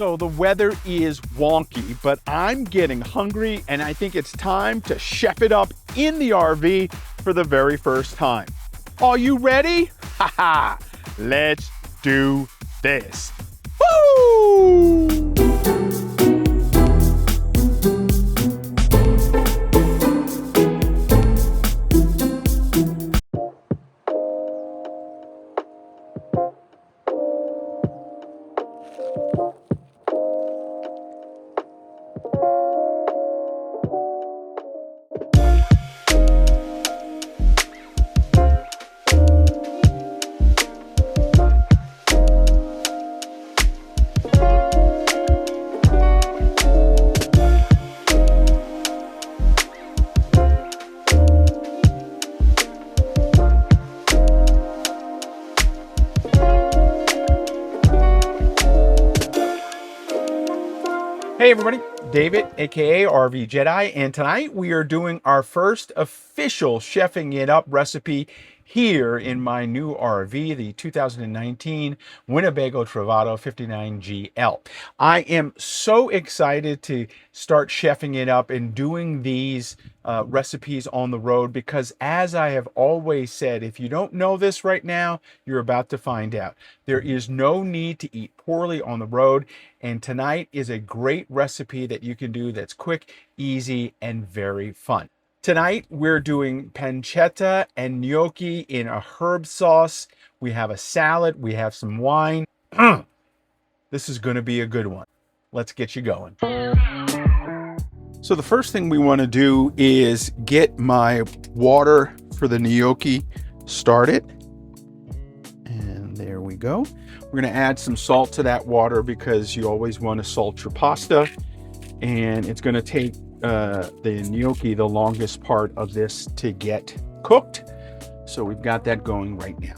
So the weather is wonky, but I'm getting hungry and I think it's time to chef it up in the RV for the very first time. Are you ready? Haha, let's do this. Woo! Hey everybody, David, aka RVJedeye, and tonight we are doing our first official chefing it up recipe here in my new RV, the 2019 Winnebago Travato 59GL. I am so excited to start chefing it up and doing these recipes on the road because, as I have always said, if you don't know this right now, you're about to find out. There is no need to eat poorly on the road, and tonight is a great recipe that you can do that's quick, easy, and very fun. Tonight, we're doing pancetta and gnocchi in a herb sauce. We have a salad, we have some wine. This is going to be a good one. Let's get you going. So the first thing we want to do is get my water for the gnocchi started. And there we go. We're going to add some salt to that water because you always want to salt your pasta. And it's going to take the gnocchi the longest part of this to get cooked. So we've got that going right now.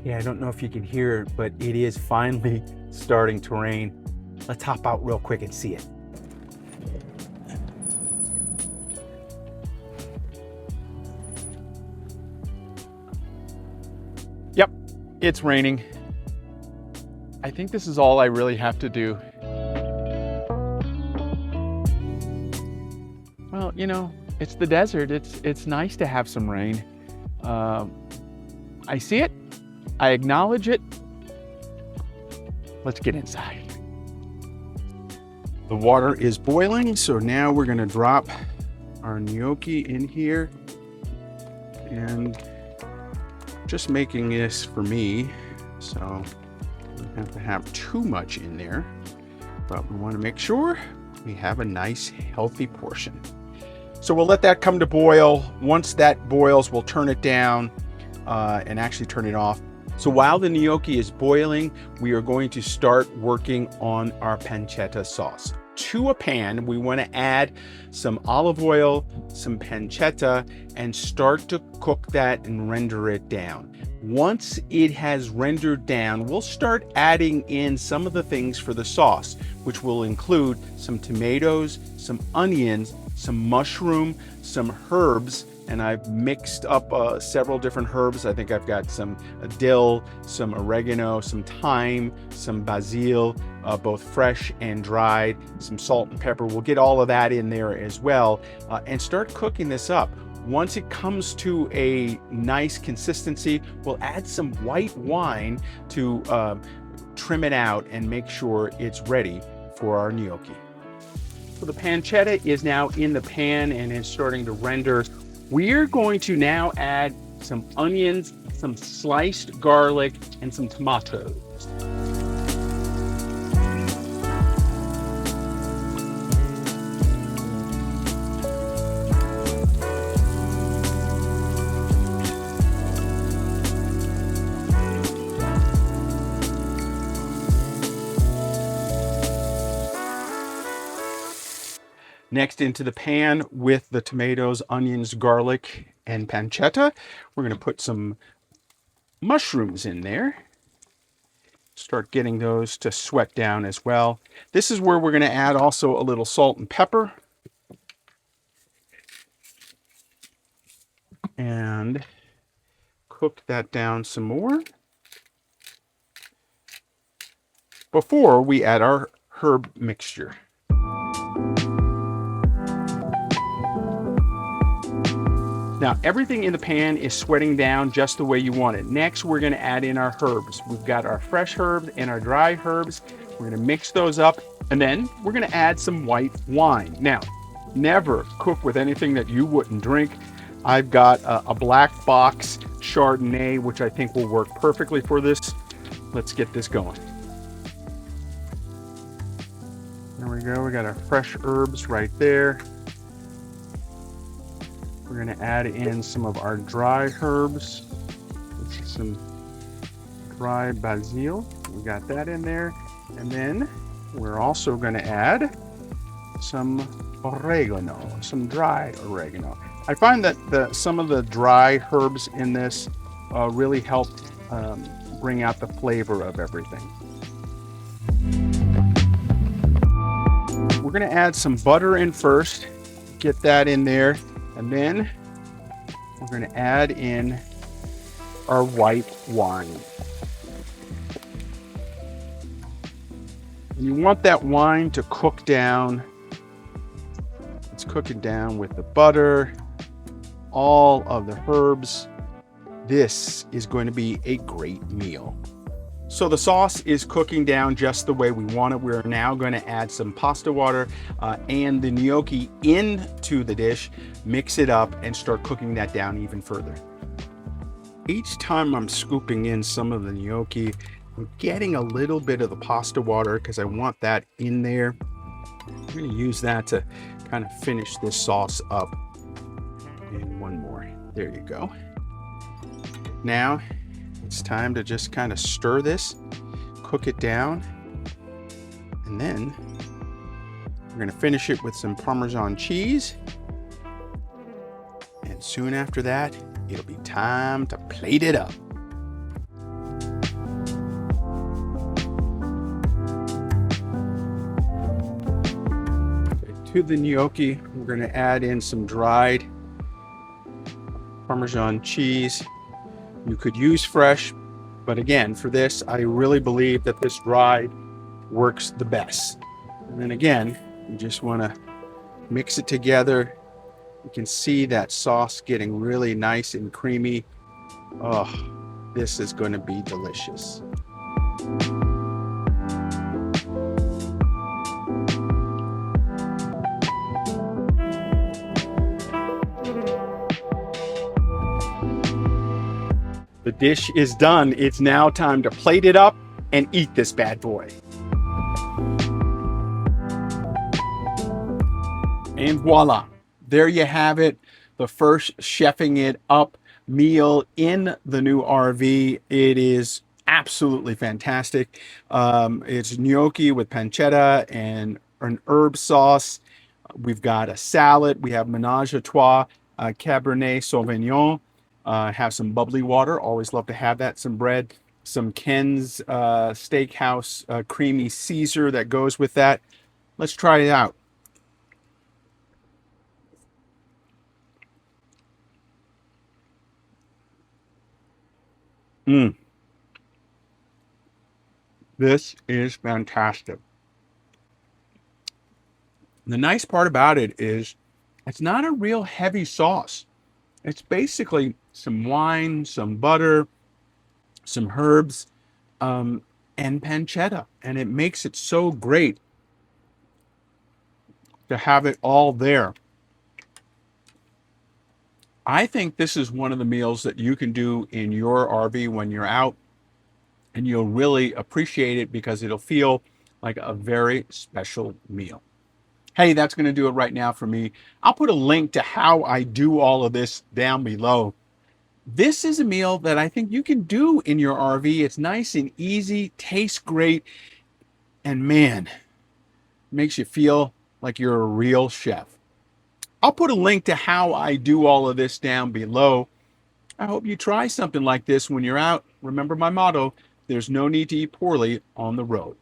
Yeah, I don't know if you can hear it, but it is finally starting to rain. Let's hop out real quick and see it. Yep, it's raining. I think this is all I really have to do. Well, you know, it's the desert. It's nice to have some rain. I see it. I acknowledge it. Let's get inside. The water is boiling, so now we're going to drop our gnocchi in here. And just making this for me, so we don't have to have too much in there, but we want to make sure we have a nice healthy portion. So we'll let that come to boil. Once that boils, we'll turn it down and actually turn it off. So while the gnocchi is boiling, we are going to start working on our pancetta sauce. To a pan, we want to add some olive oil, some pancetta, and start to cook that and render it down. Once it has rendered down, we'll start adding in some of the things for the sauce, which will include some tomatoes, some onions, some mushroom, some herbs, and I've mixed up several different herbs. I think I've got some dill, some oregano, some thyme, some basil, both fresh and dried, some salt and pepper. We'll get all of that in there as well and start cooking this up. Once it comes to a nice consistency, we'll add some white wine to trim it out and make sure it's ready for our gnocchi. So the pancetta is now in the pan and is starting to render. We're going to now add some onions, some sliced garlic, and some tomatoes. Next, into the pan with the tomatoes, onions, garlic, and pancetta, we're going to put some mushrooms in there. Start getting those to sweat down as well. This is where we're going to add also a little salt and pepper. And cook that down some more before we add our herb mixture. Now, everything in the pan is sweating down just the way you want it. Next, we're gonna add in our herbs. We've got our fresh herbs and our dry herbs. We're gonna mix those up, and then we're gonna add some white wine. Now, never cook with anything that you wouldn't drink. I've got a black box Chardonnay, which I think will work perfectly for this. Let's get this going. There we go, we got our fresh herbs right there. We're gonna add in some of our dry herbs. This is some dry basil. We got that in there. And then we're also gonna add some oregano, some dry oregano. I find that some of the dry herbs in this really help bring out the flavor of everything. We're gonna add some butter in first, get that in there, and then we're gonna add in our white wine. And you want that wine to cook down. Let's cook it down with the butter, all of the herbs. This is going to be a great meal. So the sauce is cooking down just the way we want it. We're now going to add some pasta water and the gnocchi into the dish, mix it up, and start cooking that down even further. Each time I'm scooping in some of the gnocchi, I'm getting a little bit of the pasta water because I want that in there. I'm going to use that to kind of finish this sauce up. And one more. There you go. Now it's time to just kind of stir this, cook it down, and then we're going to finish it with some Parmesan cheese. And soon after that, it'll be time to plate it up. To the gnocchi, we're going to add in some dried Parmesan cheese. You could use fresh, but again, for this, I really believe that this dried works the best. And then again, you just want to mix it together. You can see that sauce getting really nice and creamy. Oh, this is going to be delicious. The dish is done. It's now time to plate it up and eat this bad boy. And voila, there you have it. The first chefing it up meal in the new RV. It is absolutely fantastic. It's gnocchi with pancetta and an herb sauce. We've got a salad. We have menage a trois, Cabernet Sauvignon. Have some bubbly water. Always love to have that. Some bread, some Ken's Steakhouse creamy Caesar that goes with that. Let's try it out. This is fantastic. The nice part about it is it's not a real heavy sauce. It's basically some wine, some butter, some herbs, and pancetta. And it makes it so great to have it all there. I think this is one of the meals that you can do in your RV when you're out, and you'll really appreciate it because it'll feel like a very special meal. Hey, that's going to do it right now for me. I'll put a link to how I do all of this down below. This is a meal that I think you can do in your RV. It's nice and easy, tastes great, and man, makes you feel like you're a real chef. I'll put a link to how I do all of this down below. I hope you try something like this when you're out. Remember my motto, there's no need to eat poorly on the road.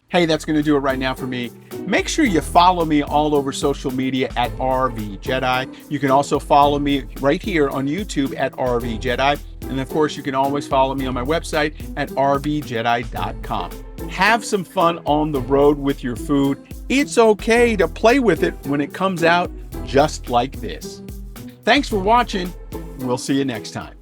Hey, that's going to do it right now for me. Make sure you follow me all over social media at RVJedeye. You can also follow me right here on YouTube at RVJedeye. And of course, you can always follow me on my website at rvjedeye.com. have some fun on the road with your food. It's okay to play with it when it comes out just like this. Thanks for watching. We'll see you next time.